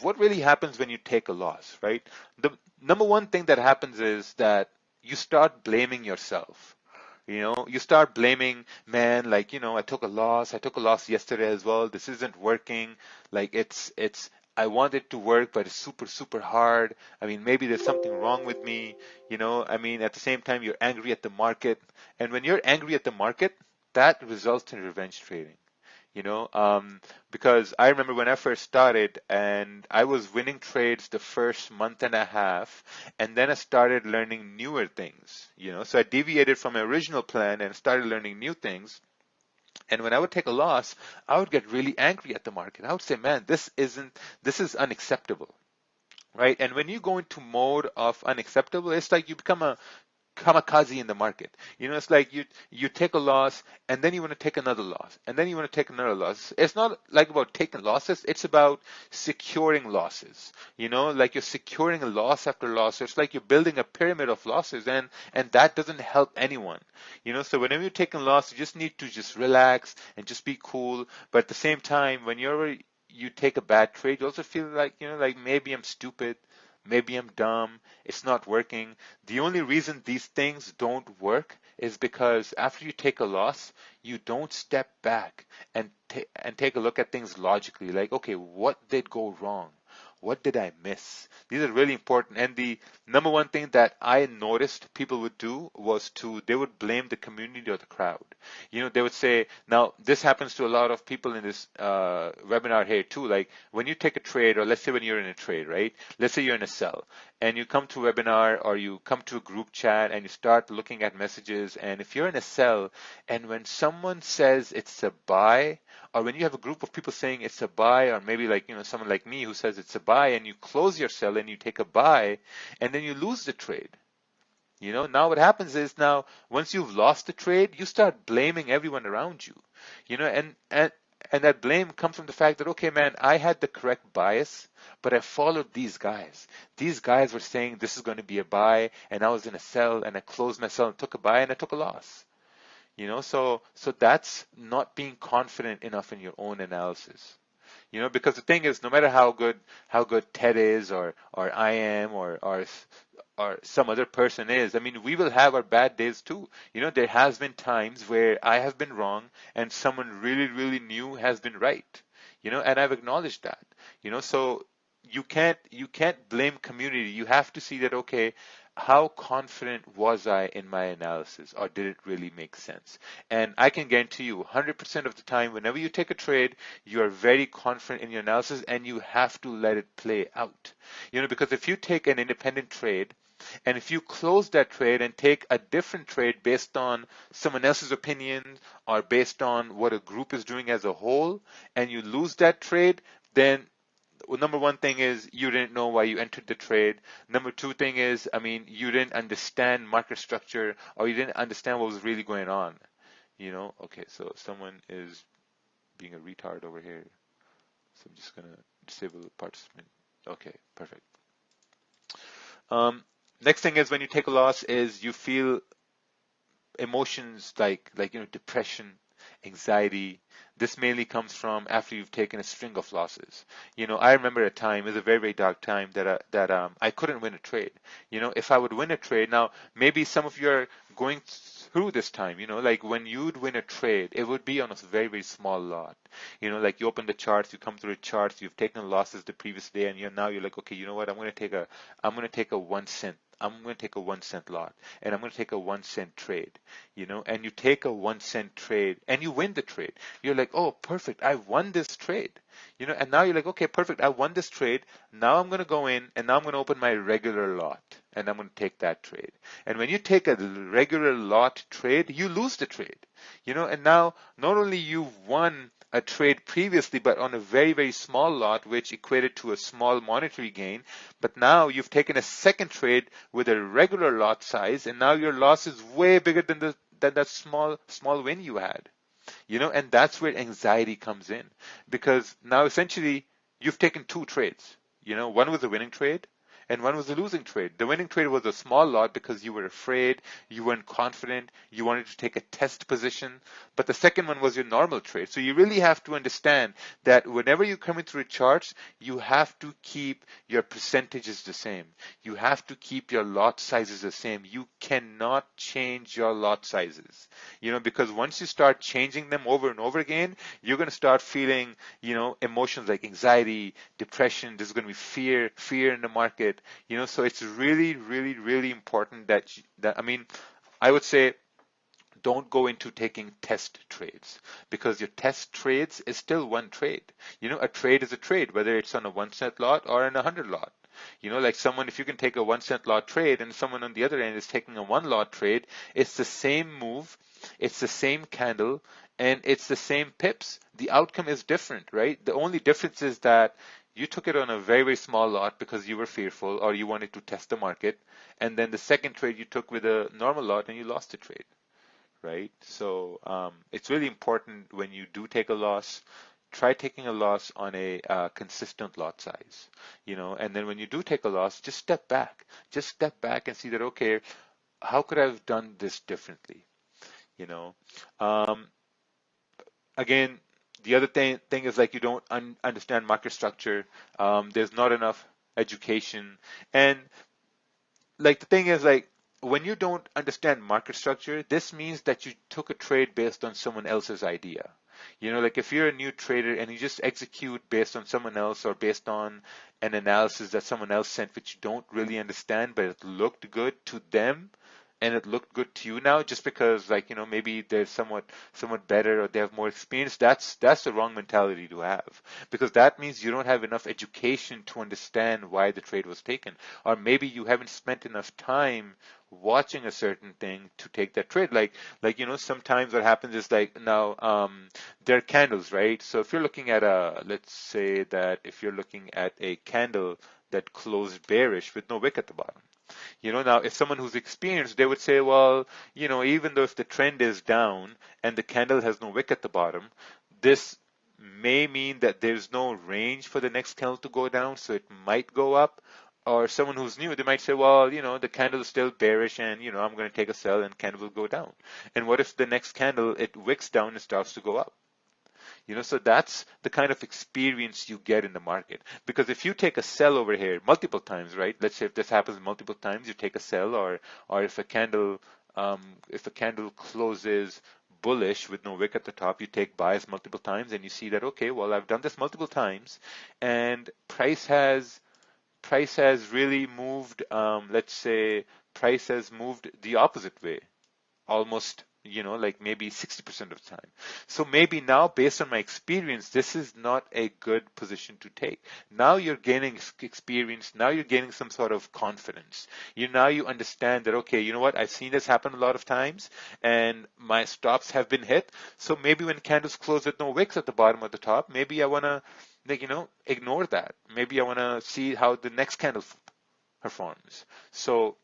what really happens when you take a loss, right? The number one thing that happens is that you start blaming yourself. You start blaming, man, like, I took a loss yesterday as well. This isn't working. Like, I want it to work, but it's super, super hard. I mean, maybe there's something wrong with me. I mean, at the same time, you're angry at the market. And when you're angry at the market, that results in revenge trading. Because I remember when I first started and I was winning trades the first month and a half, and then I started learning newer things. So I deviated from my original plan and started learning new things. And when I would take a loss, I would get really angry at the market. I would say, man, this is unacceptable. Right? And when you go into mode of unacceptable, it's like you become a kamikaze in the market. It's like you take a loss and then you want to take another loss and then you want to take another loss. It's not like about taking losses. It's about securing losses. Like you're securing a loss after loss. So it's like you're building a pyramid of losses, and that doesn't help anyone. So whenever you're taking loss, you just need to just relax and just be cool. But at the same time, when you take a bad trade, you also feel like, like maybe I'm stupid. Maybe I'm dumb. It's not working. The only reason these things don't work is because after you take a loss, you don't step back and take a look at things logically. Like, okay, what did go wrong? What did I miss? These are really important. And the number one thing that I noticed people would do was they would blame the community or the crowd. They would say, now this happens to a lot of people in this webinar here too. Like when you take a trade, or let's say when you're in a trade, right? Let's say you're in a sell and you come to a webinar or you come to a group chat and you start looking at messages. And if you're in a sell and when someone says it's a buy, or when you have a group of people saying it's a buy, or maybe like, someone like me who says it's a buy, and you close your sell and you take a buy, and then you lose the trade. Now what happens is, now once you've lost the trade, you start blaming everyone around you. And that blame comes from the fact that, okay, man, I had the correct bias, but I followed these guys. These guys were saying this is going to be a buy, and I was in a sell, and I closed my sell and took a buy, and I took a loss. So that's not being confident enough in your own analysis. Because the thing is, no matter how good Ted is, or I am, or some other person is, I mean, we will have our bad days too. There has been times where I have been wrong and someone really, really new has been right. And I've acknowledged that. So you can't blame community. You have to see that, okay, how confident was I in my analysis, or did it really make sense? And I can guarantee you 100% of the time, whenever you take a trade, you are very confident in your analysis, and you have to let it play out. Because if you take an independent trade, and if you close that trade and take a different trade based on someone else's opinion or based on what a group is doing as a whole, and you lose that trade, then number one thing is you didn't know why you entered the trade. Number two thing is, I mean, you didn't understand market structure, or you didn't understand what was really going on. Okay, so someone is being a retard over here. So I'm just going to disable the participant. Okay, perfect. Next thing is, when you take a loss, is you feel emotions like depression, anxiety. This mainly comes from after you've taken a string of losses. I remember a time, it was a very, very dark time, that I couldn't win a trade. If I would win a trade, now maybe some of you are going through this time, like when you'd win a trade, it would be on a very, very small lot. Like you open the charts, you come through the charts, you've taken losses the previous day, and now you're like, okay, you know what, I'm going to take a 1 cent. I'm going to take a 1 cent lot, and I'm going to take a 1 cent trade, and you take a 1 cent trade and you win the trade. You're like, oh, perfect, I won this trade, and now you're like, okay, perfect, I won this trade. Now I'm going to go in and now I'm going to open my regular lot and I'm going to take that trade. And when you take a regular lot trade, you lose the trade, and now not only you've won a trade previously, but on a very, very small lot, which equated to a small monetary gain. But now you've taken a second trade with a regular lot size, and now your loss is way bigger than that small win you had. And that's where anxiety comes in, because now essentially you've taken two trades. One was a winning trade, and one was a losing trade. The winning trade was a small lot because you were afraid, you weren't confident, you wanted to take a test position, but the second one was your normal trade. So you really have to understand that whenever you're coming through charts, you have to keep your percentages the same. You have to keep your lot sizes the same. You cannot change your lot sizes, because once you start changing them over and over again, you're going to start feeling, emotions like anxiety, depression. There's going to be fear in the market, so it's really, really, really important that, I would say, don't go into taking test trades, because your test trades is still one trade. A trade is a trade, whether it's on a 1 cent lot or in a 100 lot. Like someone, if you can take a 1 cent lot trade and someone on the other end is taking a 1 lot trade, it's the same move, it's the same candle, and it's the same pips. The outcome is different, right? The only difference is that you took it on a very, very small lot because you were fearful or you wanted to test the market. And then the second trade you took with a normal lot and you lost the trade. Right? So it's really important when you do take a loss, try taking a loss on a consistent lot size, and then when you do take a loss, just step back. Just step back and see that, okay, how could I have done this differently? Again, the other thing is like you don't understand market structure. There's not enough education. And like the thing is like, when you don't understand market structure, this means that you took a trade based on someone else's idea. Like if you're a new trader and you just execute based on someone else or based on an analysis that someone else sent, which you don't really understand, but it looked good to them and it looked good to you now, just because like, maybe they're somewhat better or they have more experience, that's the wrong mentality to have, because that means you don't have enough education to understand why the trade was taken, or maybe you haven't spent enough time watching a certain thing to take that trade. Like sometimes what happens is like now there are candles, right? So if you're looking at let's say that if you're looking at a candle that closed bearish with no wick at the bottom, now if someone who's experienced, they would say, well, even though if the trend is down and the candle has no wick at the bottom, this may mean that there's no range for the next candle to go down, so it might go up. Or someone who's new, they might say, well, the candle is still bearish and, I'm going to take a sell and candle will go down. And what if the next candle, it wicks down and starts to go up? So that's the kind of experience you get in the market. Because if you take a sell over here multiple times, right? Let's say if this happens multiple times, you take a sell, or if a candle closes bullish with no wick at the top, you take buys multiple times, and you see that, okay, well, I've done this multiple times, and price has really moved. Let's say price has moved the opposite way, almost, like maybe 60% of the time. So maybe now, based on my experience, this is not a good position to take. Now you're gaining experience. Now you're gaining some sort of confidence. Now you understand that, okay, you know what? I've seen this happen a lot of times and my stops have been hit. So maybe when candles close with no wicks at the bottom or the top, maybe I want to, ignore that. Maybe I want to see how the next candle performs. So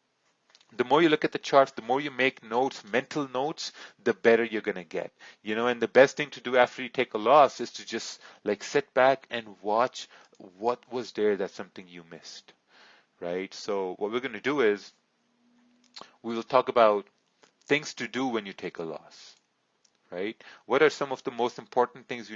the more you look at the charts, the more you make notes, mental notes, the better you're going to get. And the best thing to do after you take a loss is to just like sit back and watch what was there that's something you missed, right? So what we're going to do is we will talk about things to do when you take a loss, right? What are some of the most important things you